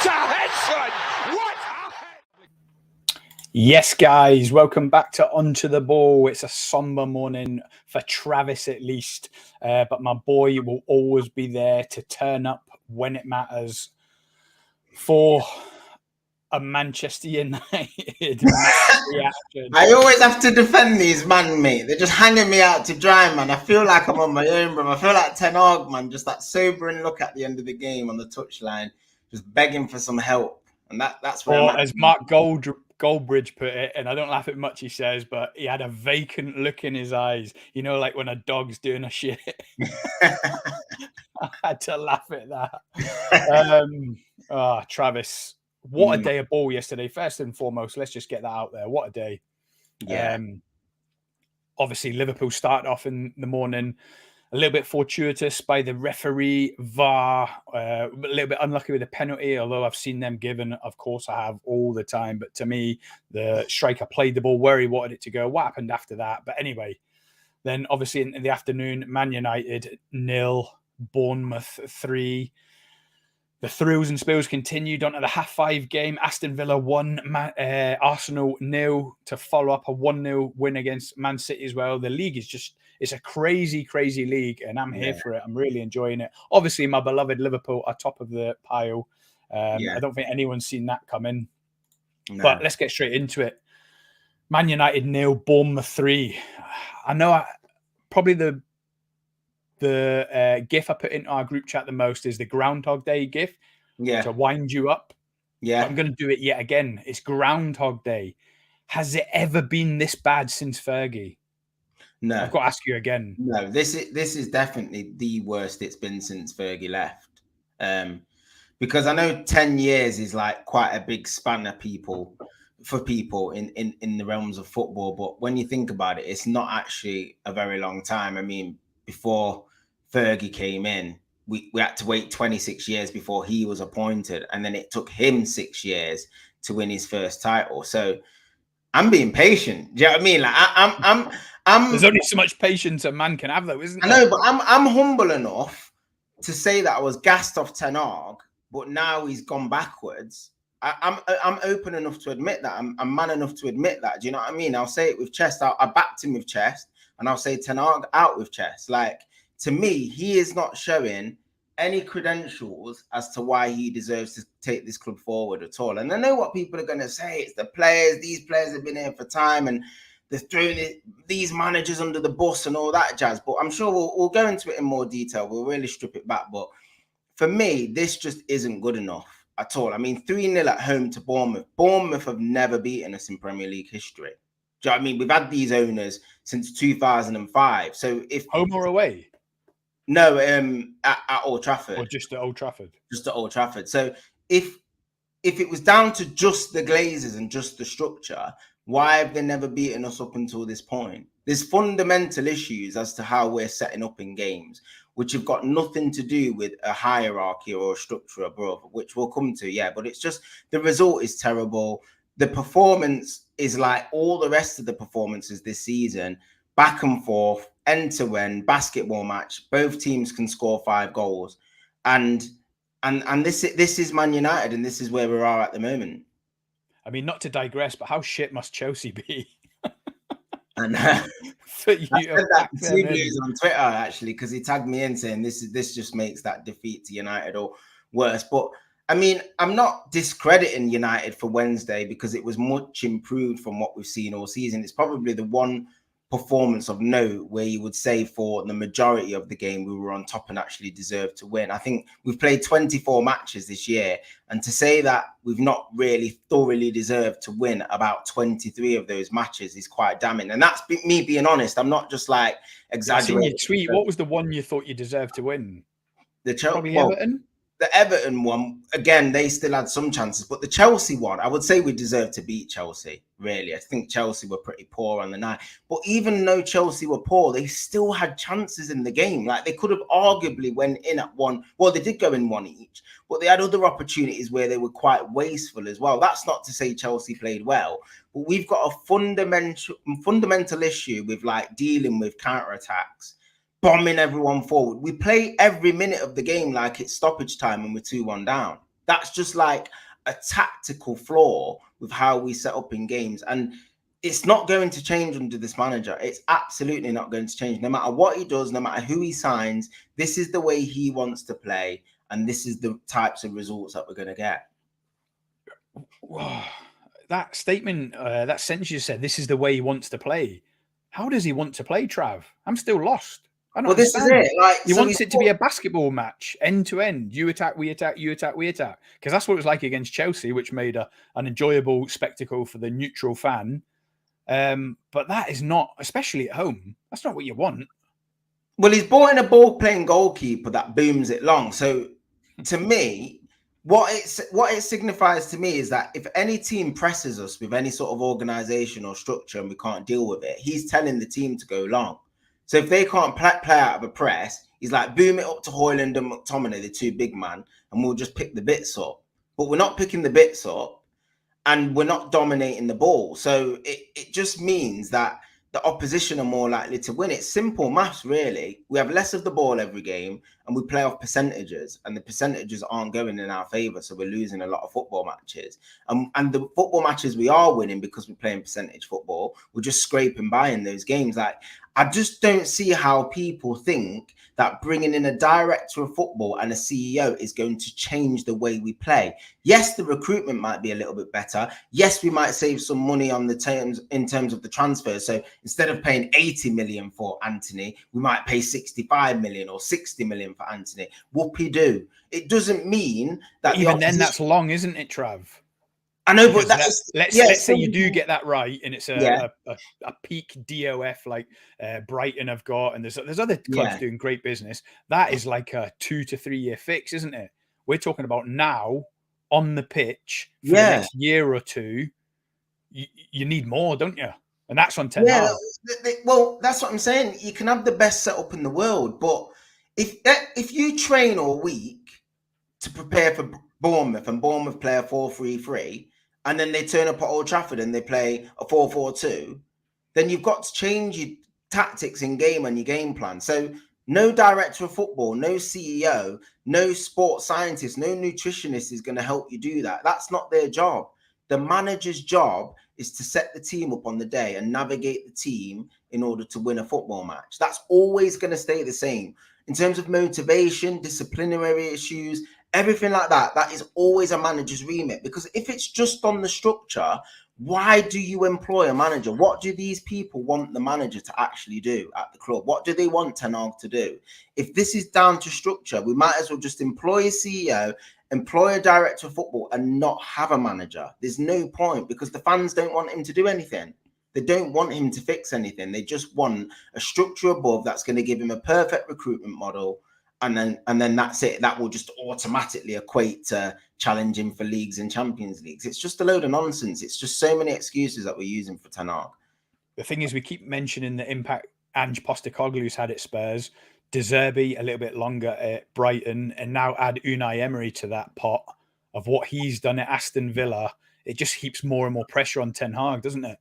a head, son! What a head! Yes, guys, welcome back to Onto the Ball. It's a somber morning for Travis, at least, but my boy will always be there to turn up when it matters for a Manchester United reaction. I always have to defend these man, mate. They're just hanging me out to dry, man. I feel like I'm on my own, bro. I feel like Ten Hag, man. Just that sobering look at the end of the game on the touchline, just begging for some help. And that's where Or I'm at. as Mark Goldbridge put it, and I don't laugh at much he says, but he had a vacant look in his eyes. You know, like when a dog's doing a shit. I had to laugh at that. Travis, what a day of ball yesterday. First and foremost, let's just get that out there. What a day. Yeah. Obviously, Liverpool started off in the morning a little bit fortuitous by the referee, VAR, a little bit unlucky with the penalty, although I've seen them given. Of course, I have all the time. But to me, the striker played the ball where he wanted it to go. What happened after that? But anyway, then obviously in the afternoon, Man United 0, Bournemouth 3. The thrills and spills continued onto the half-5 game. Aston Villa 1, Arsenal 0 to follow up a 1-0 win against Man City as well. The league is just, it's a crazy, crazy league, and I'm here for it. I'm really enjoying it. Obviously, my beloved Liverpool are top of the pile. I don't think anyone's seen that coming. No. But let's get straight into it. Man United 0, Bournemouth 3. I know probably the GIF I put into our group chat the most is the Groundhog Day GIF to wind you up. Yeah, but I'm going to do it yet again. It's Groundhog Day. Has it ever been this bad since Fergie? No. I've got to ask you again. No, this is definitely the worst it's been since Fergie left. Because I know 10 years is like quite a big span of for people in the realms of football. But when you think about it, it's not actually a very long time. I mean, before Fergie came in, we had to wait 26 years before he was appointed. And then it took him 6 years to win his first title. So I'm being patient. Do you know what I mean? Like I'm there's only so much patience a man can have, though, isn't there? I know, but I'm humble enough to say that I was gassed off Ten Hag, but now he's gone backwards. I'm open enough to admit that. I'm man enough to admit that. Do you know what I mean? I'll say it with chest. I backed him with chest. And I'll say Ten Hag out with chest. Like, to me, he is not showing any credentials as to why he deserves to take this club forward at all. And I know what people are going to say. It's the players. These players have been here for time and they're throwing these managers under the bus and all that jazz. But I'm sure we'll go into it in more detail. We'll really strip it back. But for me, this just isn't good enough at all. I mean, 3-0 at home to Bournemouth. Bournemouth have never beaten us in Premier League history. Do you know what I mean? We've had these owners since 2005. So if home or away? No, at Old Trafford. Or just at Old Trafford? Just at Old Trafford. So if it was down to just the Glazers and just the structure, why have they never beaten us up until this point? There's fundamental issues as to how we're setting up in games, which have got nothing to do with a hierarchy or a structure above, which we'll come to, yeah. But it's just the result is terrible. The performance is like all the rest of the performances this season, back and forth, end-to-end, basketball match. Both teams can score 5 goals. And this is Man United, and this is where we are at the moment. I mean, not to digress, but how shit must Chelsea be? And I said that to Steve on Twitter, actually, because he tagged me in saying this just makes that defeat to United or worse. But I mean, I'm not discrediting United for Wednesday because it was much improved from what we've seen all season. It's probably the one performance of note where you would say for the majority of the game we were on top and actually deserved to win. I think we've played 24 matches this year, and to say that we've not really thoroughly deserved to win about 23 of those matches is quite damning. And that's me being honest. I'm not just like exaggerating. I've seen your tweet. What was the one you thought you deserved to win? Probably Everton. The Everton one, again, they still had some chances. But the Chelsea one, I would say we deserved to beat Chelsea, really. I think Chelsea were pretty poor on the night. But even though Chelsea were poor, they still had chances in the game. Like, they could have arguably went in at one. Well, they did go in one each. But they had other opportunities where they were quite wasteful as well. That's not to say Chelsea played well. But we've got a fundamental issue with, like, dealing with counterattacks. Bombing everyone forward. We play every minute of the game like it's stoppage time and we're 2-1 down. That's just like a tactical flaw with how we set up in games. And it's not going to change under this manager. It's absolutely not going to change. No matter what he does, no matter who he signs, this is the way he wants to play. And this is the types of results that we're going to get. That statement, that sentence you said, this is the way he wants to play. How does he want to play, Trav? I'm still lost. I don't understand. This is it. Like, he wants it to be a basketball match, end to end. You attack, we attack, you attack, we attack. Because that's what it was like against Chelsea, which made an enjoyable spectacle for the neutral fan. But that is not, especially at home, that's not what you want. Well, he's brought in a ball-playing goalkeeper that booms it long. So, to me, what it signifies to me is that if any team presses us with any sort of organisation or structure and we can't deal with it, he's telling the team to go long. So if they can't play out of a press, he's like, boom it up to Højlund and McTominay, the two big man, and we'll just pick the bits up. But we're not picking the bits up and we're not dominating the ball. So it just means that the opposition are more likely to win. It's simple maths, really. We have less of the ball every game and we play off percentages, and the percentages aren't going in our favour. So we're losing a lot of football matches. And the football matches we are winning because we're playing percentage football, we're just scraping by in those games. Like, I just don't see how people think that bringing in a director of football and a CEO is going to change the way we play. Yes, the recruitment might be a little bit better. Yes, we might save some money on the terms in terms of the transfers. So instead of paying 80 million for Anthony, we might pay 65 million or 60 million for Anthony. Whoopie-doo. It doesn't mean that even then that's long, isn't it, Trav? I know, because but that's let's say you do get that right, and it's a peak DOF like Brighton have got, and there's other clubs doing great business. That is like a 2 to 3 year fix, isn't it? We're talking about now on the pitch for the next year or two. You need more, don't you? And that's on 10. Well, that's what I'm saying. You can have the best setup in the world, but if you train all week to prepare for Bournemouth and Bournemouth play a 4-3-3, and then they turn up at Old Trafford and they play a 4-4-2, then you've got to change your tactics in game and your game plan. So no director of football, no CEO, no sports scientist, no nutritionist is going to help you do that. That's not their job. The manager's job is to set the team up on the day and navigate the team in order to win a football match. That's always going to stay the same. In terms of motivation, disciplinary issues, everything like that, that is always a manager's remit. Because if it's just on the structure, why do you employ a manager? What do these people want the manager to actually do at the club? What do they want Ten Hag to do? If this is down to structure, we might as well just employ a CEO, employ a director of football, and not have a manager. There's no point, because the fans don't want him to do anything. They don't want him to fix anything. They just want a structure above that's going to give him a perfect recruitment model. And then that's it. That will just automatically equate to challenging for leagues and Champions Leagues. It's just a load of nonsense. It's just so many excuses that we're using for Ten Hag. The thing is, we keep mentioning the impact Ange Postecoglou's had at Spurs, De Zerbi a little bit longer at Brighton, and now add Unai Emery to that pot of what he's done at Aston Villa. It just heaps more and more pressure on Ten Hag, doesn't it?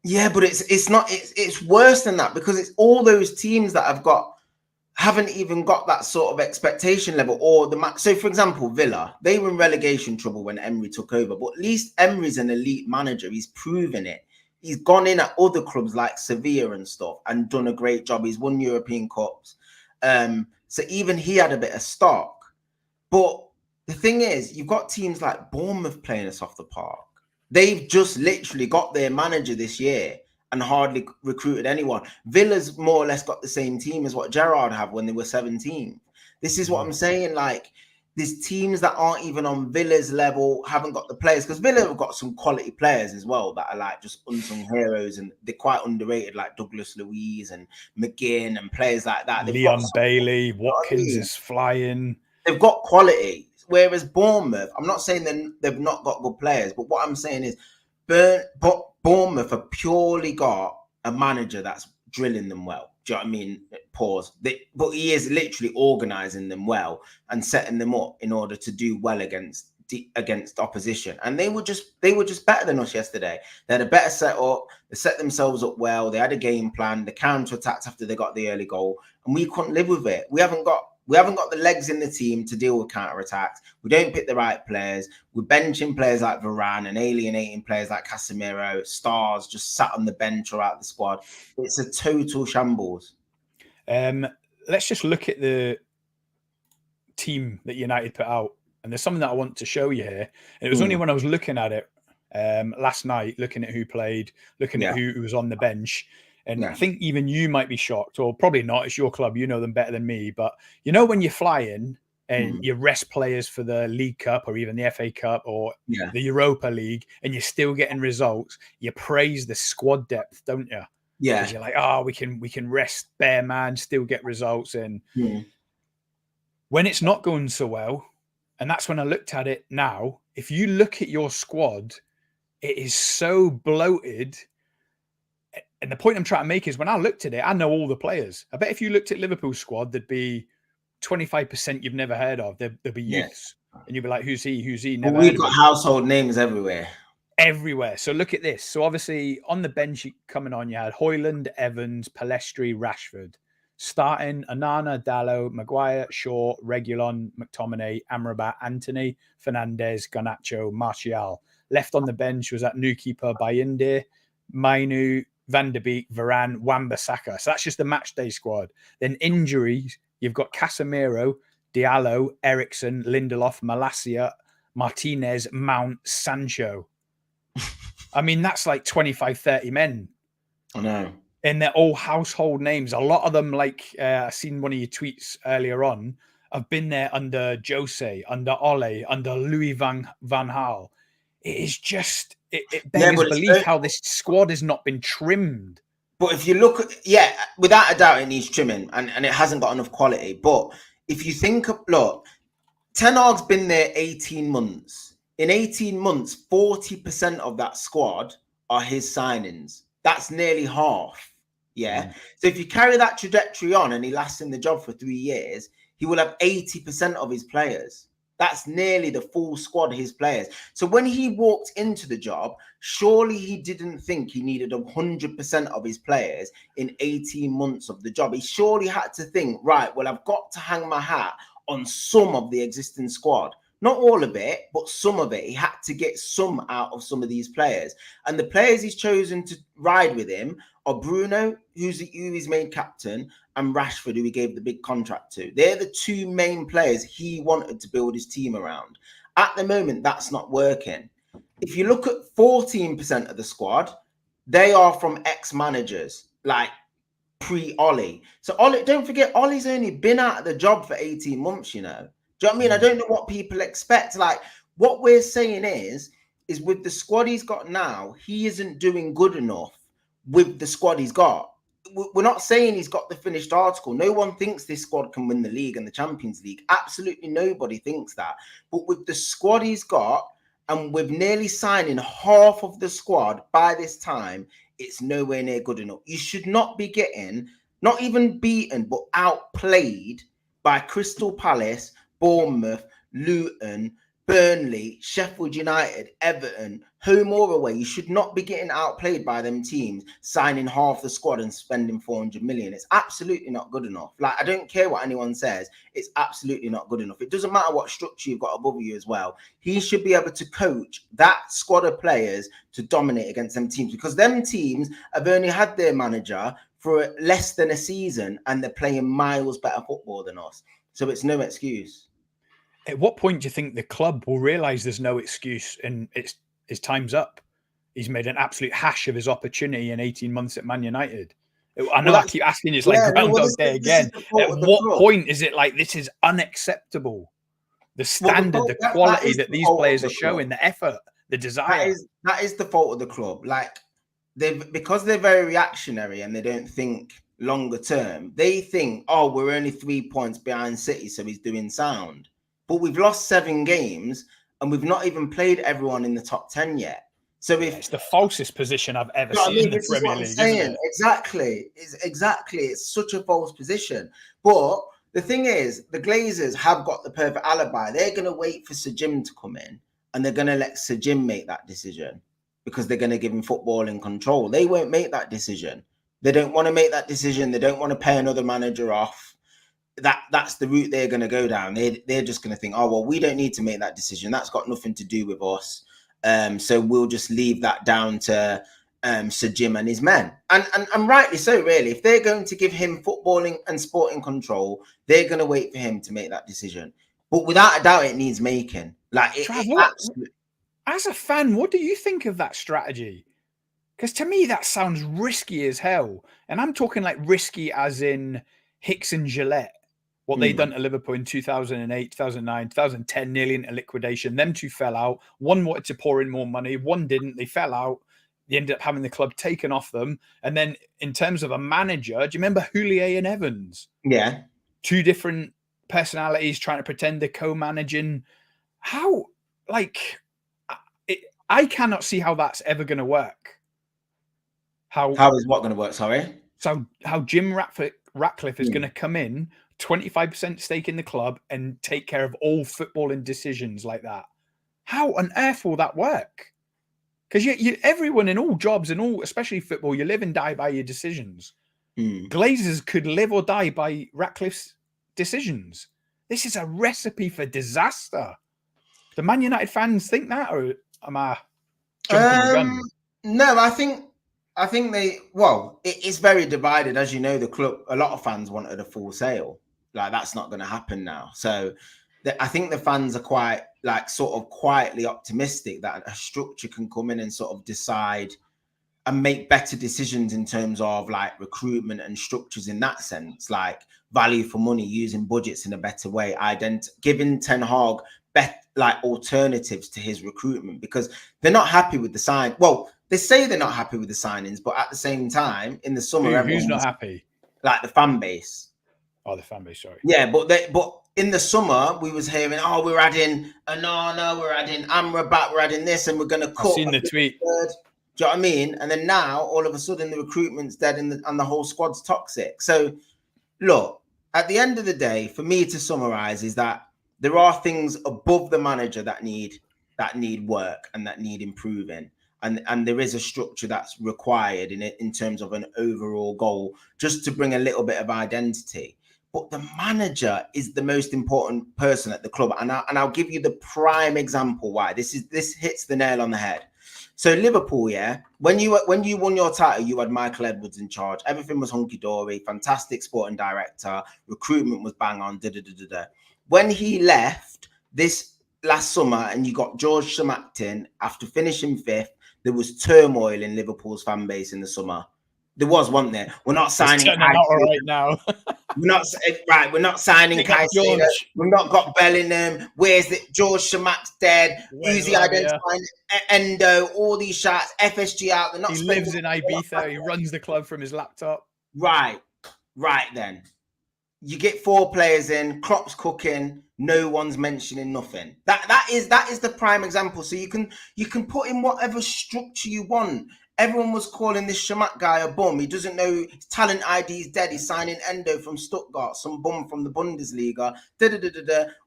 Yeah, but it's worse than that, because it's all those teams that haven't even got that sort of expectation level or the match. So, for example, Villa, they were in relegation trouble when Emery took over, but at least Emery's an elite manager. He's proven it. He's gone in at other clubs like Sevilla and stuff and done a great job. He's won European Cups. So even he had a bit of stock. But the thing is, you've got teams like Bournemouth playing us off the park. They've just literally got their manager this year and hardly recruited anyone. Villa's more or less got the same team as what Gerrard had when they were 17. This is what I'm saying. Like, there's teams that aren't even on Villa's level, haven't got the players, because Villa have got some quality players as well that are like just unsung heroes, and they're quite underrated, like Douglas Luiz and McGinn and players like that. Leon Bailey, Watkins is flying. They've got quality. Whereas Bournemouth, I'm not saying they've not got good players, but what I'm saying is Bournemouth have purely got a manager that's drilling them well. Do you know what I mean? Pause. But he is literally organising them well and setting them up in order to do well against opposition. And they were just better than us yesterday. They had a better setup. They set themselves up well. They had a game plan. They counter-attacked after they got the early goal, and we couldn't live with it. We haven't got We haven't got the legs in the team to deal with counter-attacks. We don't pick the right players. We're benching players like Varane and alienating players like Casemiro. Stars just sat on the bench or out the squad. It's a total shambles. Let's just look at the team that United put out. And there's something that I want to show you here. And it was only when I was looking at it last night, looking at who played, looking at who was on the bench. And I think even you might be shocked, or probably not. It's your club. You know them better than me. But you know when you fly in and you rest players for the League Cup or even the FA Cup or the Europa League and you're still getting results, you praise the squad depth, don't you? Yeah. Because you're like, oh, we can rest bare man, still get results. And when it's not going so well, and that's when I looked at it now, if you look at your squad, it is so bloated. And the point I'm trying to make is when I looked at it, I know all the players. I bet if you looked at Liverpool's squad, there'd be 25% you've never heard of. There'd be youths. And you'd be like, who's he? Who's he? Never We've got household names everywhere. Everywhere. So look at this. So obviously on the bench coming on, you had Højlund, Evans, Pellistri, Rashford. Starting, Onana, Dalot, Maguire, Shaw, Reguilon, McTominay, Amrabat, Anthony, Fernandes, Garnacho, Martial. Left on the bench was that new keeper, Bayinde, Mainu, Van der Beek, Varane, Wan-Bissaka. So that's just the match day squad. Then injuries, you've got Casemiro, Diallo, Eriksen, Lindelof, Malacia, Martinez, Mount, Sancho. I mean, that's like 25, 30 men. I know. And they're all household names. A lot of them, like I seen one of your tweets earlier on, have been there under Jose, under Ole, under Louis van Gaal. It is just, it beggars belief how this squad has not been trimmed. But if you look at, without a doubt, it needs trimming and it hasn't got enough quality. But if you think of, look, Ten Hag's been there 18 months. In 18 months, 40% of that squad are his signings. That's nearly half. Yeah. So if you carry that trajectory on and he lasts in the job for 3 years, he will have 80% of his players. That's nearly the full squad of his players. So when he walked into the job, surely he didn't think he needed 100% of his players in 18 months of the job. He surely had to think, right, well, I've got to hang my hat on some of the existing squad. Not all of it, but some of it. He had to get some out of some of these players. And the players he's chosen to ride with him are Bruno, who he's made captain, and Rashford, who he gave the big contract to. They're the two main players he wanted to build his team around. At the moment, that's not working. If you look at 14% of the squad, they are from ex-managers, like pre-Ollie. So Ollie, don't forget, Ollie's only been out of the job for 18 months, you know. Do you know what I mean? I don't know what people expect. Like, what we're saying is with the squad he's got now, he isn't doing good enough with the squad he's got. We're not saying he's got the finished article. No one thinks this squad can win the league and the Champions League. Absolutely nobody thinks that. But with the squad he's got, and with nearly signing half of the squad by this time, it's nowhere near good enough. You should not be getting, not even beaten, but outplayed by Crystal Palace, Bournemouth, Luton, Burnley, Sheffield United, Everton, home or away. You should not be getting outplayed by them teams, signing half the squad and spending 400 million. It's absolutely not good enough. Like, I don't care what anyone says. It's absolutely not good enough. It doesn't matter what structure you've got above you as well. He should be able to coach that squad of players to dominate against them teams, because them teams have only had their manager for less than a season and they're playing miles better football than us. So it's no excuse. At what point do you think the club will realise there's no excuse and his time's up? He's made an absolute hash of his opportunity in 18 months at Man United. I know I keep asking, it's like Groundhog Day again. At what point is it like, this is unacceptable? The standard, the quality that these players are showing, the effort, the desire. That is the fault of the club. Like, because they're very reactionary and they don't think longer term, they think, oh, we're only 3 points behind City, so he's doing sound. But we've lost 7 games and we've not even played everyone in the top 10 yet. So if it's the falsest position I've ever seen in the Premier League. Isn't it? Exactly. It's such a false position. But the thing is, the Glazers have got the perfect alibi. They're going to wait for Sir Jim to come in and they're going to let Sir Jim make that decision because they're going to give him footballing control. They won't make that decision. They don't want to make that decision. They don't want to pay another manager off. that's the route they're going to go down. They're just going to think, oh well, we don't need to make that decision. That's got nothing to do with us. So we'll just leave that down to Sir Jim and his men. And rightly so, really. If they're going to give him footballing and sporting control, they're going to wait for him to make that decision. But without a doubt, it needs making. Like, as a fan, what do you think of that strategy? Because to me, that sounds risky as hell. And I'm talking like risky as in Hicks and Gillette. What they done to Liverpool in 2008, 2009, 2010, nearly into liquidation. Them two fell out. One wanted to pour in more money. One didn't. They fell out. They ended up having the club taken off them. And then in terms of a manager, do you remember Houllier and Evans? Yeah. Two different personalities trying to pretend they're co-managing. How, like, I cannot see how that's ever going to work. How is what going to work? Sorry. So how Jim Ratcliffe is going to come in, 25% stake in the club, and take care of all footballing decisions like that. How on earth will that work? Because everyone in all jobs and all, especially football, you live and die by your decisions. Glazers could live or die by Ratcliffe's decisions. This is a recipe for disaster. Do Man United fans think that, or am I jumping the gun? No, I think it's very divided. As you know, the club, a lot of fans wanted a full sale. Like, that's not going to happen now. So I think the fans are quite, like, sort of quietly optimistic that a structure can come in and sort of decide and make better decisions in terms of, like, recruitment and structures in that sense, like value for money, using budgets in a better way, giving Ten Hag alternatives to his recruitment, because they're not happy with the sign. Well, they say they're not happy with the signings, but at the same time, in the summer, who's not happy? Like the fan base. Oh, the fan base, sorry. Yeah, but in the summer, we was hearing, oh, we're adding Onana, we're adding Amrabat, we're adding this, and we're going to cut. I've seen the tweet. Do you know what I mean? And then now, all of a sudden, the recruitment's dead and the whole squad's toxic. So, look, at the end of the day, for me to summarize, is that there are things above the manager that need work and that need improving. And there is a structure that's required in terms of an overall goal, just to bring a little bit of identity. But the manager is the most important person at the club, and I'll give you the prime example why. This hits the nail on the head. So Liverpool, yeah, when you won your title, you had Michael Edwards in charge. Everything was hunky dory, fantastic sporting director, recruitment was bang on. When he left this last summer, and you got George Schmacht in after finishing 5th. There was turmoil in Liverpool's fan base in the summer. There was, wasn't there? We're not signing. Not right now. We're not signing Caicedo. We've not got Bellingham. Where's it? George Schmacht's dead. Uzi identifying Endo. All these shots. FSG out. They're not. He lives in Ibiza. He runs the club from his laptop. Right then. You get 4 players in. Klopp's cooking. No one's mentioning nothing. That is the prime example. So you can put in whatever structure you want. Everyone was calling this Schmacht guy a bum. He doesn't know his talent ID is dead. He's signing Endo from Stuttgart, some bum from the Bundesliga.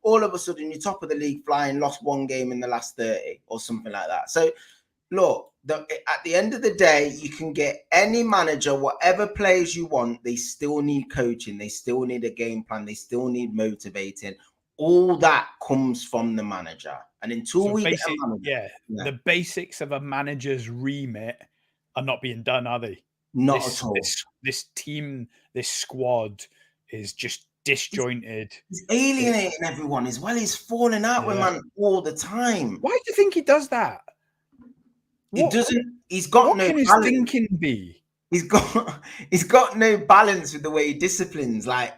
All of a sudden, you're top of the league, flying, lost 1 game in the last 30 or something like that. So, look, at the end of the day, you can get any manager, whatever players you want. They still need coaching. They still need a game plan. They still need motivating. All that comes from the manager. And until the basics of a manager's remit are not being done, are they? Not at all. This team, this squad is just disjointed. He's alienating everyone as well. He's falling out with man all the time. Why do you think he does that? He doesn't. He's got no balance. What can his thinking be? He's got no balance with the way he disciplines. Like,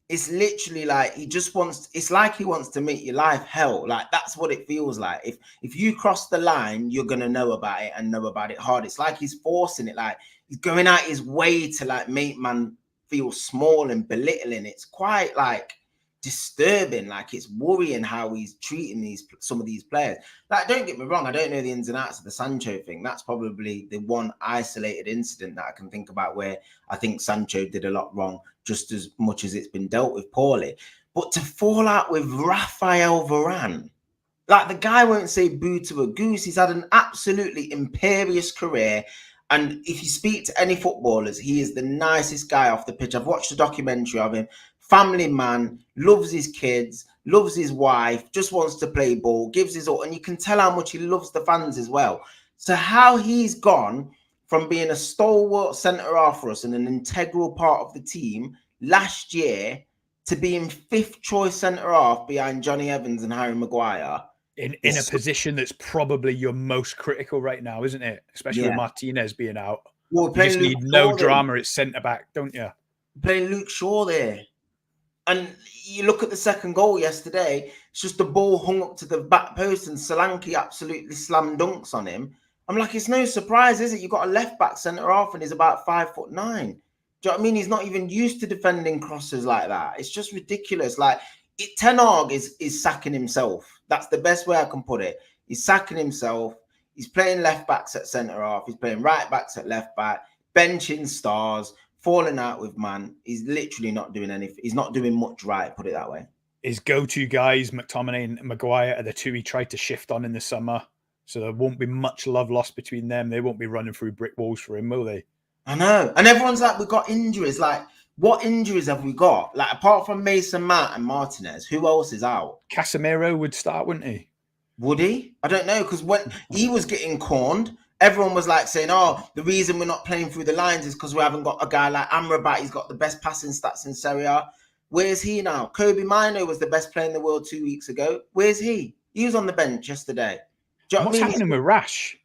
it's literally like it's like he wants to make your life hell. Like, that's what it feels like. If you cross the line, you're gonna know about it and know about it hard. It's like he's forcing it, like he's going out his way to like make man feel small and belittling. It's quite like disturbing. Like, it's worrying how he's treating some of these players. Like, don't get me wrong, I don't know the ins and outs of the Sancho thing. That's probably the one isolated incident that I can think about where I think Sancho did a lot wrong, just as much as it's been dealt with poorly. But to fall out with Raphael Varane, like, the guy won't say boo to a goose. He's had an absolutely imperious career. And if you speak to any footballers, he is the nicest guy off the pitch. I've watched a documentary of him. family man, loves his kids, loves his wife, just wants to play ball, gives his all, and you can tell how much he loves the fans as well. So how he's gone from being a stalwart centre half for us and an integral part of the team last year to being 5th choice centre half behind Johnny Evans and Harry Maguire. In a position that's probably your most critical right now, isn't it? Especially with Martinez being out. Well, you just need no drama at centre back, don't you? Playing Luke Shaw there. And you look at the second goal yesterday, it's just the ball hung up to the back post and Solanke absolutely slam dunks on him. I'm like, it's no surprise, is it? You've got a left back centre half and he's about 5'9". Do you know what I mean? He's not even used to defending crosses like that. It's just ridiculous. Like, Ten Hag is sacking himself. That's the best way I can put it. He's sacking himself. He's playing left backs at centre half. He's playing right backs at left back, benching stars, falling out with man. He's literally not doing anything. He's not doing much right, put it that way. His go-to guys, McTominay and Maguire, are the two he tried to shift on in the summer. So there won't be much love lost between them. They won't be running through brick walls for him, will they? I know. And everyone's like, we've got injuries. Like, what injuries have we got? Like, apart from Mason Mount and Martinez, who else is out? Casemiro would start, wouldn't he? Would he? I don't know, because when he was getting corned, everyone was like saying, oh, the reason we're not playing through the lines is because we haven't got a guy like Amrabat. He's got the best passing stats in Serie A. Where's he now? Kobe Mino was the best player in the world 2 weeks ago. Where's he? He was on the bench yesterday. Do you know What's happening with Rash?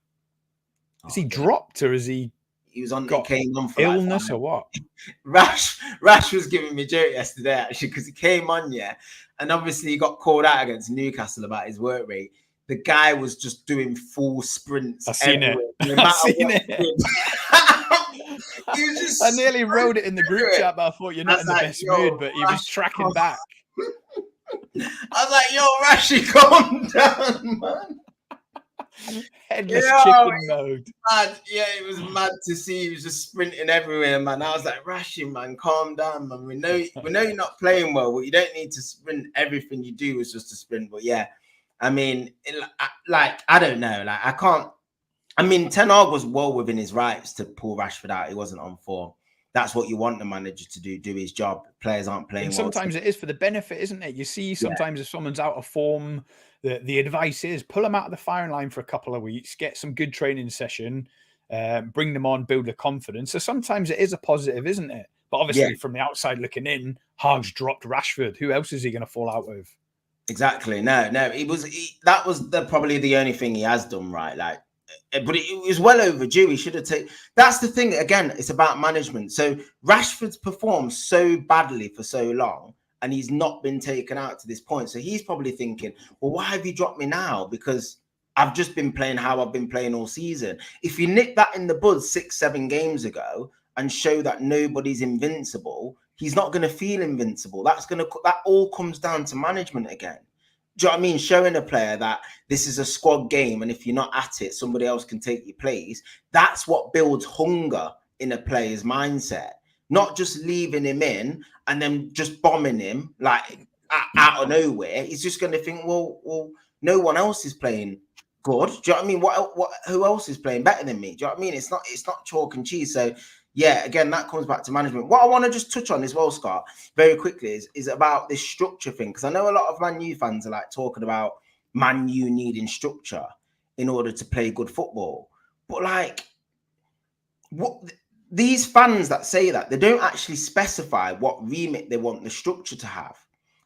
Is he dropped or is he? He was on. He came on for illness or what? Rash was giving me joke yesterday actually because he came on, and obviously he got called out against Newcastle about his work rate. The guy was just doing full sprints. I've seen it. I've seen it. I nearly wrote it in the group chat, but I thought you're not in the best mood. But he was tracking back. I was like, "Yo, Rashy, calm down, man." Headless chicken mode. Mad. Yeah, it was mad to see. He was just sprinting everywhere, man. I was like, Rashy, man, calm down, man. We know you're not playing well, but you don't need to sprint. Everything you do is just to sprint. But yeah, I mean, I don't know. Like, I can't. I mean, Ten Hag was well within his rights to pull Rashford out. He wasn't on form. That's what you want the manager to do his job. Players aren't playing well. Sometimes it is for the benefit, isn't it? You see, sometimes if someone's out of form, the advice is pull them out of the firing line for a couple of weeks, get some good training session, bring them on, build their confidence. So sometimes it is a positive, isn't it? But obviously, from the outside looking in, Hag's dropped Rashford. Who else is he going to fall out with? Exactly. No. That was probably the only thing he has done right. Like, but it was well overdue. He should have taken. That's the thing. Again, it's about management. So Rashford's performed so badly for so long, and he's not been taken out to this point. So he's probably thinking, well, why have you dropped me now? Because I've just been playing how I've been playing all season. If you nick that in the bud 6-7 games ago and show that nobody's invincible, he's not going to feel invincible. That all comes down to management again. Do you know what I mean? Showing a player that this is a squad game, and if you're not at it, somebody else can take your place. That's what builds hunger in a player's mindset. Not just leaving him in and then just bombing him like out of nowhere. He's just going to think, well, no one else is playing good. Do you know what I mean? Who else is playing better than me? Do you know what I mean? It's not chalk and cheese. So yeah, again, that comes back to management. What I want to just touch on as well, Scott, very quickly is about this structure thing. Because I know a lot of Man U fans are like talking about Man U needing structure in order to play good football. But like, what these fans that say that, they don't actually specify what remit they want the structure to have.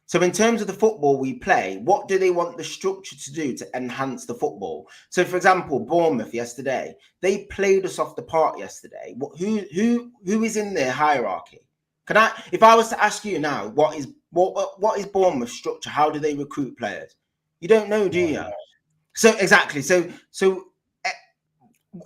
So in terms of the football we play, what do they want the structure to do to enhance the football? So for example, Bournemouth yesterday, they played us off the park yesterday. Who is in their hierarchy? If I was to ask you now, what is Bournemouth structure? How do they recruit players? You don't know, do you? So exactly. So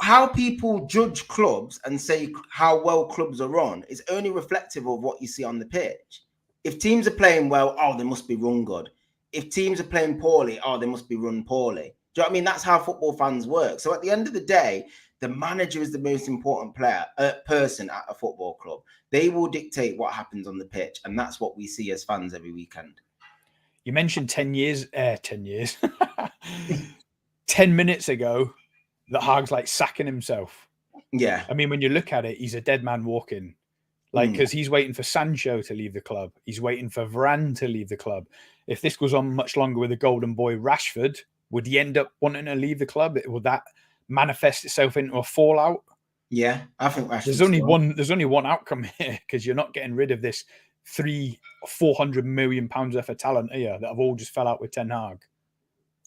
how people judge clubs and say how well clubs are run is only reflective of what you see on the pitch. If teams are playing well, oh, they must be run good. If teams are playing poorly, oh, they must be run poorly. Do you know what I mean? That's how football fans work. So at the end of the day, the manager is the most important person at a football club. They will dictate what happens on the pitch, and that's what we see as fans every weekend. You mentioned 10 years, 10 years, 10 minutes ago that Hag's like sacking himself. Yeah. I mean, when you look at it, he's a dead man walking. Like, because he's waiting for Sancho to leave the club. He's waiting for Varane to leave the club. If this goes on much longer with the golden boy Rashford, would he end up wanting to leave the club? Would that manifest itself into a fallout? Yeah, I think Rashford's there's only one outcome here, because you're not getting rid of this 400 million pounds worth of talent here that have all just fell out with Ten Hag.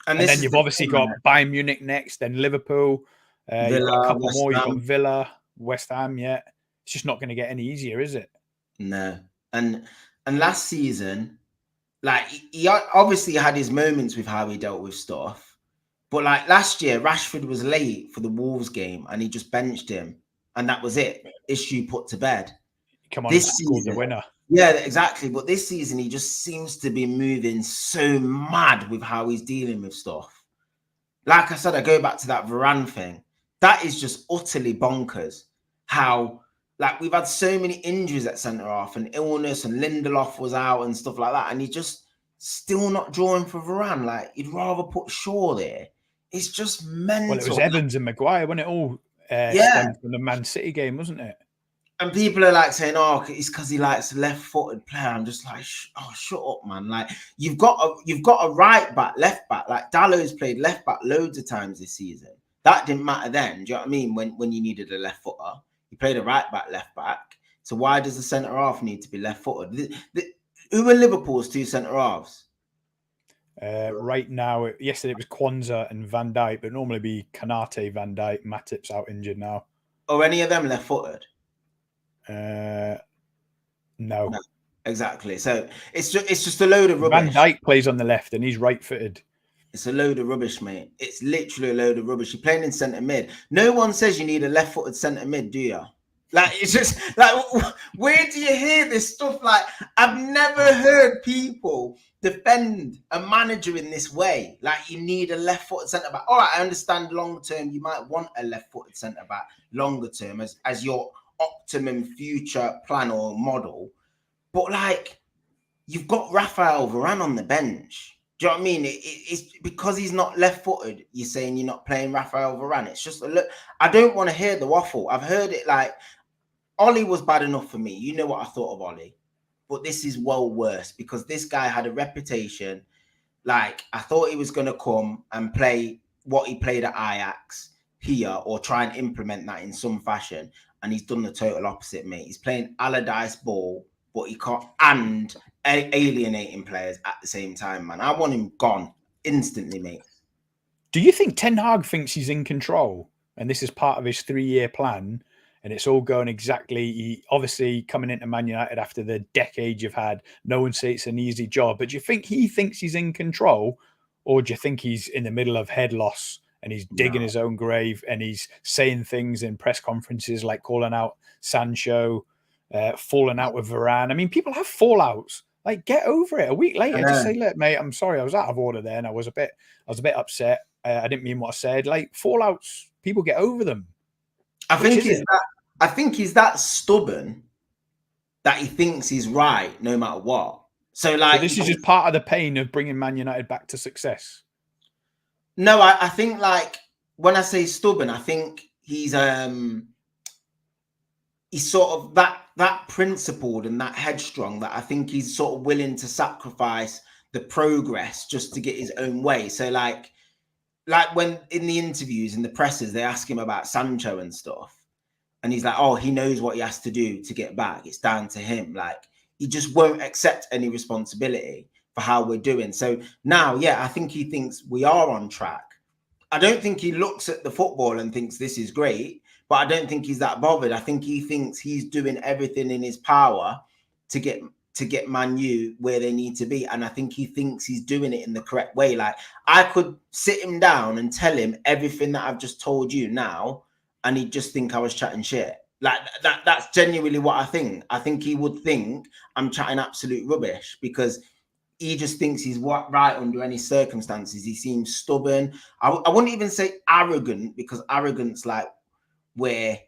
And then you've obviously got Bayern Munich next, then Liverpool. You've got a couple more. You've got Villa, West Ham. Yeah, it's just not going to get any easier, is it? No. And last season, like, he obviously had his moments with how he dealt with stuff. But like last year, Rashford was late for the Wolves game and he just benched him. And that was it. Issue put to bed. Come on, this season, the winner. Yeah, exactly. But this season, he just seems to be moving so mad with how he's dealing with stuff. Like I said, I go back to that Varane thing. That is just utterly bonkers. How, like, we've had so many injuries at centre-half and illness, and Lindelof was out and stuff like that. And he just still not drawing for Varane. Like, he'd rather put Shaw there. It's just mental. Well, it was Evans and Maguire, wasn't it? All stemmed from the Man City game, wasn't it? And people are like saying, "Oh, it's because he likes a left-footed player." I'm just like, "Oh, shut up, man!" Like, you've got a right back, left back. Like, Dallow's played left back loads of times this season. That didn't matter then. Do you know what I mean? When you needed a left footer, you played a right back, left back. So why does the centre half need to be left footed? Who are Liverpool's two centre halves? Right now, yesterday it was Kwanzaa and Van Dijk, but normally be Kanate, Van Dijk, Matip's out injured now. Are any of them left footed? No, exactly. So it's just a load of rubbish. Van Dijk plays on the left and he's right-footed. It's a load of rubbish, mate. It's literally a load of rubbish. You're playing in centre mid. No one says you need a left-footed centre mid, do you? Like, it's just like, where do you hear this stuff? Like, I've never heard people defend a manager in this way. Like, you need a left-footed centre back. All right, I understand long term you might want a left-footed centre back longer term as your optimum future plan or model, but like, you've got Raphael Varane on the bench. Do you know what I mean? It's because he's not left-footed. You're saying you're not playing Raphael Varane. It's just a look. I don't want to hear the waffle. I've heard it. Like, Ollie was bad enough for me. You know what I thought of Ollie, but this is well worse because this guy had a reputation. Like, I thought he was going to come and play what he played at Ajax here, or try and implement that in some fashion. And he's done the total opposite, mate. He's playing Allardyce ball, but he can't, and alienating players at the same time, man. I want him gone instantly, mate. Do you think Ten Hag thinks he's in control and this is part of his 3-year plan and it's all going exactly? He obviously coming into Man United after the decade you've had, no one say it's an easy job, but do you think he thinks he's in control, or do you think he's in the middle of head loss and he's digging his own grave and he's saying things in press conferences like calling out Sancho, falling out with Varane? I mean, people have fallouts. Like, get over it. A week later, just say, "Look, mate, I'm sorry, I was out of order there, and I was a bit upset. I didn't mean what I said." Like, fallouts, people get over them. I think he's that stubborn that he thinks he's right no matter what. So this is just part of the pain of bringing Man United back to success. No, I think, like, when I say stubborn, I think he's sort of that principled and that headstrong, that I think he's sort of willing to sacrifice the progress just to get his own way. So like when in the interviews and the presses, they ask him about Sancho and stuff, and he's like, "Oh, he knows what he has to do to get back. It's down to him." Like, he just won't accept any responsibility for how we're doing. So now, I think he thinks we are on track. I don't think he looks at the football and thinks this is great, but I don't think he's that bothered. I think he thinks he's doing everything in his power to get Man U where they need to be. And I think he thinks he's doing it in the correct way. Like, I could sit him down and tell him everything that I've just told you now, and he'd just think I was chatting shit. Like, that's genuinely what I think. I think he would think I'm chatting absolute rubbish because he just thinks he's right under any circumstances. He seems stubborn. I wouldn't even say arrogant, because arrogance, like, where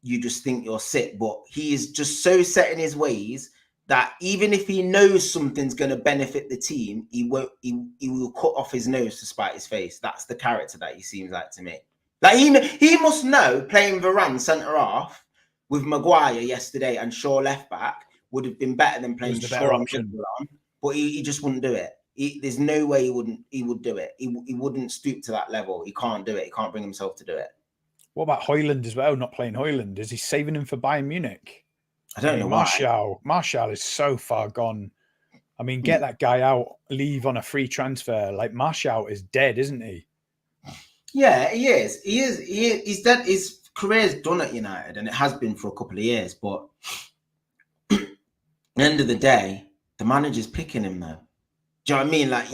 you just think you're sick, but he is just so set in his ways that even if he knows something's going to benefit the team, he will cut off his nose to spite his face. That's the character that he seems like to me. Like, he must know playing Varane centre half with Maguire yesterday and Shaw left back would have been better than playing the Shaw better and option. Liverpool on, but he just wouldn't do it. There's no way he would do it. He wouldn't stoop to that level. He can't do it. He can't bring himself to do it. What about Højlund as well? Not playing Højlund. Is he saving him for Bayern Munich? I don't know why. Martial is so far gone. I mean, get that guy out, leave on a free transfer. Like, Martial is dead, isn't he? Yeah, he is. He's dead. His career's done at United, and it has been for a couple of years. But at the end of the day, the manager's picking him though. Do you know what I mean? Like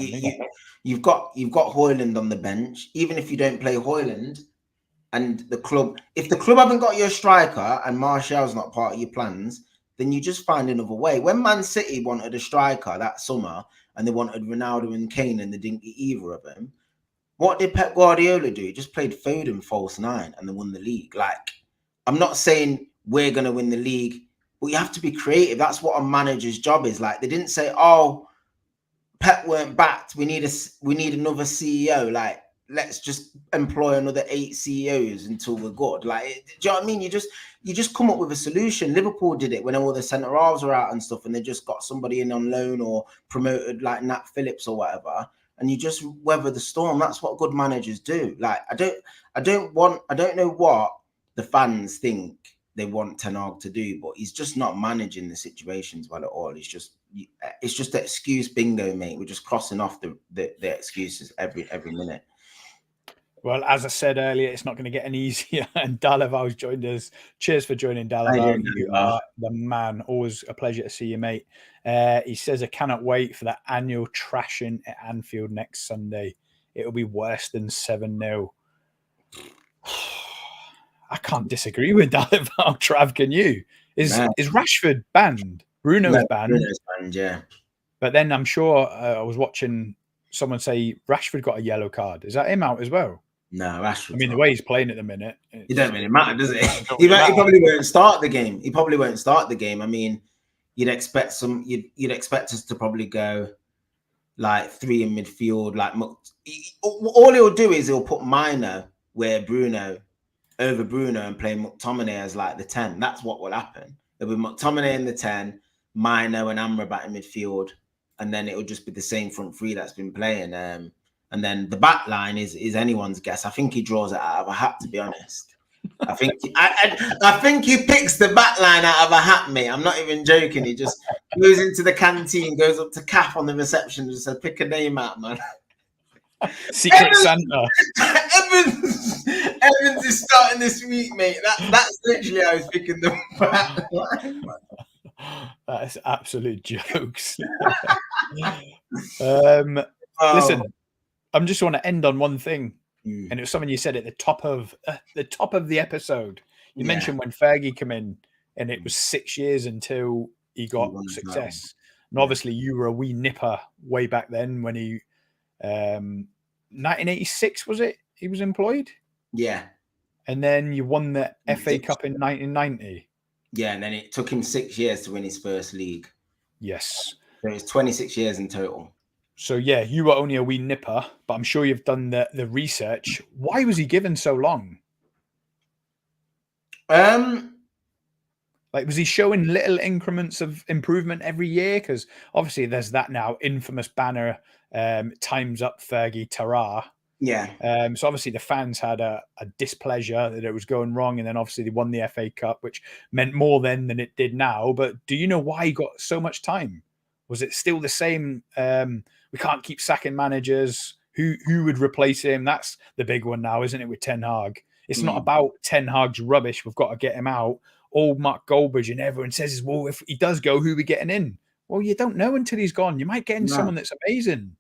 you've got Højlund on the bench. Even if you don't play Højlund, and if the club haven't got your striker and Martial's not part of your plans, then you just find another way. When Man City wanted a striker that summer and they wanted Ronaldo and Kane and they didn't get either of them, what did Pep Guardiola do? He just played Foden false nine and they won the league. Like, I'm not saying we're going to win the league, but you have to be creative. That's what a manager's job is. Like, they didn't say, oh, Pep weren't backed. We need another CEO. Like, let's just employ another 8 CEOs until we're good. Like, do you know what I mean? You just come up with a solution. Liverpool did it when all the centre halves were out and stuff, and they just got somebody in on loan or promoted like Nat Phillips or whatever, and you just weather the storm. That's what good managers do. Like, I don't know what the fans think they want Ten Hag to do, but he's just not managing the situations well at all. It's just the excuse bingo, mate. We're just crossing off the excuses every minute. Well, as I said earlier, it's not going to get any easier. And Dalaval's joined us. Cheers for joining, Dalaval. You are the man. Always a pleasure to see you, mate. He says, I cannot wait for that annual trashing at Anfield next Sunday. It'll be worse than 7-0. I can't disagree with Dalaval. Trav, can you? Is Rashford banned? Bruno's banned. Bruno's banned, yeah. But then I'm sure I was watching someone say Rashford got a yellow card. Is that him out as well? No, Rashford. I mean, the way he's playing at the minute, it don't really matter, does it? He probably won't start the game. I mean, you'd expect us to probably go like 3 in midfield. Like, all he'll do is he'll put Minor where Bruno over Bruno and play McTominay as like the 10. That's what will happen. There'll be McTominay in the 10, Minor and Amrabat in midfield, and then it'll just be the same front three that's been playing. And then the back line is anyone's guess. I think he draws it out of a hat, to be honest. I think he picks the back line out of a hat, mate. I'm not even joking. He just goes into the canteen, goes up to Kath on the reception and says, pick a name out, man. Secret Santa. Evans is starting this week, mate. That's literally how he's picking the back line, man. That is absolute jokes. Listen, I just want to end on one thing, and it was something you said at the top of the episode. You mentioned when Fergie came in, and it was 6 years until he got success. And obviously, you were a wee nipper way back then when he, 1986 was it? He was employed. Yeah, and then you won the FA Cup in 1990. Yeah, and then it took him 6 years to win his first league. Yes, so it was 26 years in total. So, yeah, you were only a wee nipper, but I'm sure you've done the research. Why was he given so long? Like, was he showing little increments of improvement every year? Because obviously there's that now infamous banner, time's up Fergie Tara. Yeah. So obviously the fans had a displeasure that it was going wrong. And then obviously they won the FA Cup, which meant more then than it did now. But do you know why he got so much time? Was it still the same? We can't keep sacking managers. Who would replace him? That's the big one now, isn't it, with Ten Hag? It's not about Ten Hag's rubbish. We've got to get him out. Old Mark Goldbridge and everyone says, well, if he does go, who are we getting in? Well, you don't know until he's gone. You might get in someone that's amazing.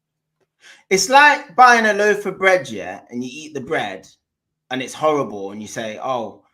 It's like buying a loaf of bread, yeah, and you eat the bread and it's horrible, and you say, oh,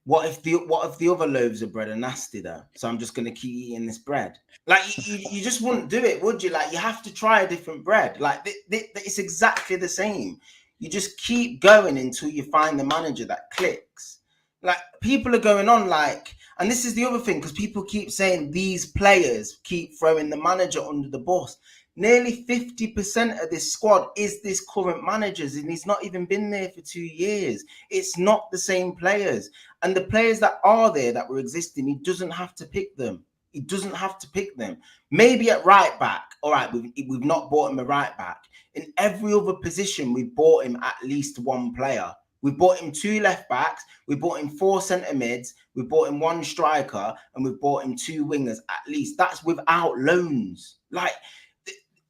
what if the other loaves of bread are nasty though? So I'm just going to keep eating this bread. Like, you just wouldn't do it, would you? Like, you have to try a different bread. Like, it's exactly the same. You just keep going until you find the manager that clicks. Like, people are going on like, and this is the other thing, because people keep saying these players keep throwing the manager under the bus. nearly 50% of this squad is this current manager's, and he's not even been there for 2 years. It's not the same players. And the players that are there that were existing, he doesn't have to pick them. He doesn't have to pick them. Maybe at right back, all right, we've not bought him a right back. In every other position, we've bought him at least one player. We bought him 2 left backs, we bought him 4 centre mids, we bought him 1 striker, and we've bought him 2 wingers at least. That's without loans. Like,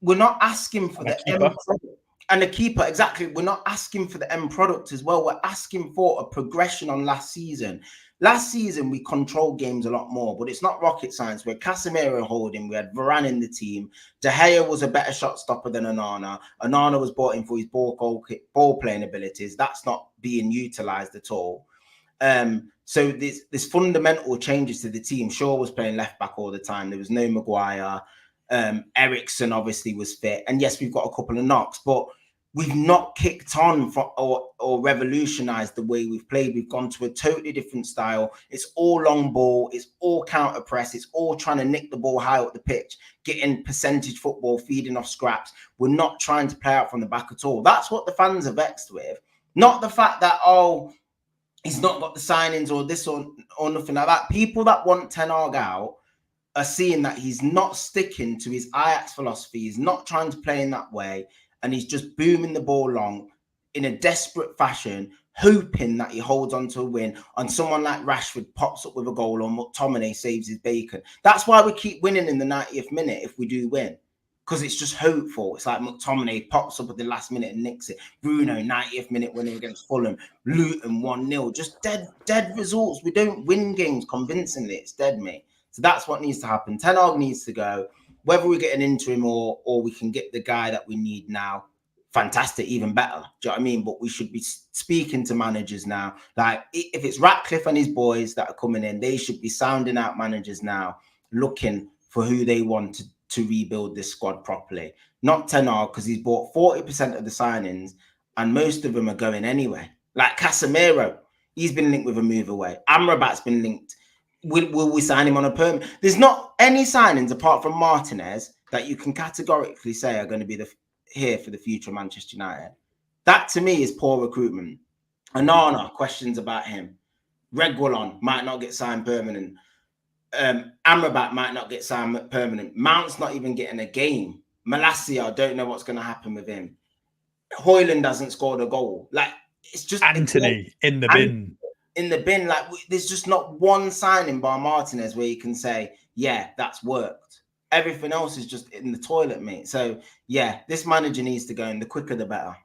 we're not asking for the end product. And the keeper, exactly. We're not asking for the end product as well. We're asking for a progression on last season. Last season, we controlled games a lot more, but it's not rocket science. We had Casemiro holding, we had Varane in the team. De Gea was a better shot stopper than Onana. Onana was brought in for his ball playing abilities. That's not being utilised at all. So there's fundamental changes to the team. Shaw was playing left back all the time. There was no Maguire. Eriksen obviously was fit. And yes, we've got a couple of knocks, but we've not kicked on or revolutionized the way we've played. We've gone to a totally different style. It's all long ball. It's all counter press. It's all trying to nick the ball high up the pitch, getting percentage football, feeding off scraps. We're not trying to play out from the back at all. That's what the fans are vexed with. Not the fact that, oh, he's not got the signings or this or nothing like that. People that want Ten Hag out are seeing that he's not sticking to his Ajax philosophy. He's not trying to play in that way. And he's just booming the ball long in a desperate fashion, hoping that he holds on to a win. And someone like Rashford pops up with a goal or McTominay saves his bacon. That's why we keep winning in the 90th minute if we do win. Because it's just hopeful. It's like McTominay pops up at the last minute and nicks it. Bruno, 90th minute winning against Fulham. Luton, 1-0. Just dead results. We don't win games convincingly. It's dead, mate. So that's what needs to happen. Ten Hag needs to go. Whether we get an interim or we can get the guy that we need now, fantastic, even better. Do you know what I mean? But we should be speaking to managers now. Like, if it's Ratcliffe and his boys that are coming in, they should be sounding out managers now, looking for who they want to rebuild this squad properly. Not Ten Hag, because he's bought 40% of the signings, and most of them are going anyway. Like Casemiro, he's been linked with a move away. Amrabat's been linked. Will we sign him on a perm? There's not any signings apart from Martinez that you can categorically say are going to be here for the future of Manchester United. That to me is poor recruitment. Onana, questions about him. Reguilon might not get signed permanent. Amrabat might not get signed permanent. Mount's not even getting a game. Malacia, I don't know what's going to happen with him. Højlund hasn't scored a goal. Like, it's just Anthony in the bin. In the bin, like, there's just not one signing by Martinez where you can say, yeah, that's worked. Everything else is just in the toilet, mate. So, yeah, this manager needs to go, and the quicker the better.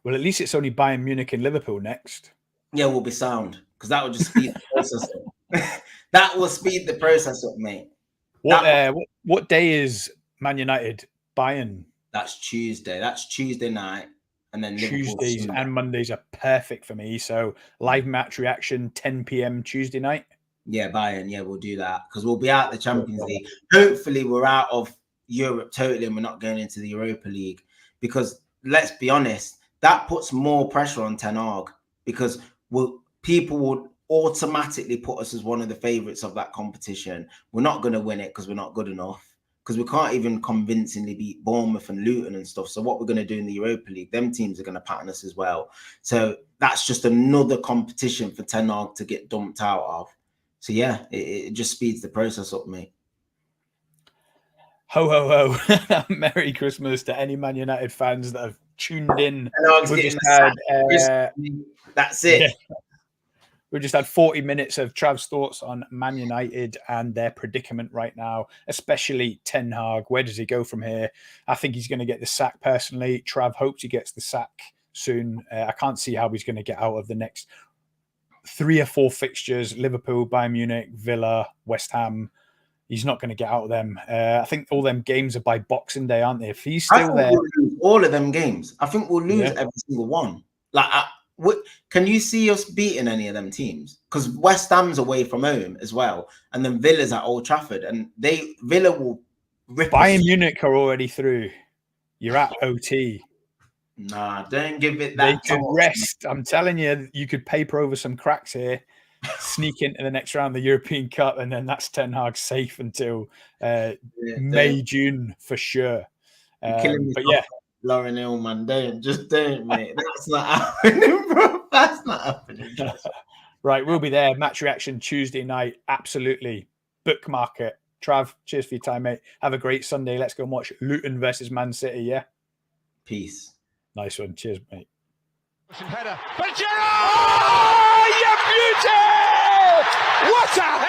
Well, at least it's only Bayern Munich and Liverpool next. Yeah, we'll be sound, because that will just speed the process up. That will speed the process up, mate. What day is Man United Bayern? That's Tuesday. That's Tuesday night. And then Tuesdays and Mondays are perfect for me. So live match reaction, 10 p.m. Tuesday night. Yeah, Bayern. Yeah, we'll do that because we'll be out the Champions League. Hopefully, we're out of Europe totally, and we're not going into the Europa League. Because let's be honest, that puts more pressure on Ten Hag because people would automatically put us as one of the favourites of that competition. We're not going to win it because we're not good enough. Because we can't even convincingly beat Bournemouth and Luton and stuff. So what we're going to do in the Europa League, them teams are going to pattern us as well. So that's just another competition for Ten Hag to get dumped out of. So yeah, it just speeds the process up, mate. Ho, ho, ho. Merry Christmas to any Man United fans that have tuned in. That's it. Yeah. We just had 40 minutes of Trav's thoughts on Man United and their predicament right now, especially Ten Hag. Where does he go from here? I think he's going to get the sack personally. Trav hopes he gets the sack soon. I can't see how he's going to get out of the next 3 or 4 fixtures: Liverpool, Bayern Munich, Villa, West Ham. He's not going to get out of them. I think all them games are by Boxing Day, aren't they? If he's still there, we'll lose all of them games. I think we'll lose every single one. Like, can you see us beating any of them teams? Because West Ham's away from home as well, and then Villa's at Old Trafford, and Villa will rip. Bayern Munich are already through. You're at OT. Nah, don't give it that. They could rest. I'm telling you, you could paper over some cracks here, sneak into the next round of the European Cup, and then that's Ten Hag safe until May, June for sure. Killing me, but yeah, Lauren Hill, man. Don't, mate. That's not happening, bro. That's not happening. right, we'll be there. Match reaction Tuesday night. Absolutely. Bookmark it. Trav, cheers for your time, mate. Have a great Sunday. Let's go and watch Luton versus Man City, yeah? Peace. Nice one. Cheers, mate. Header. But Gerrard!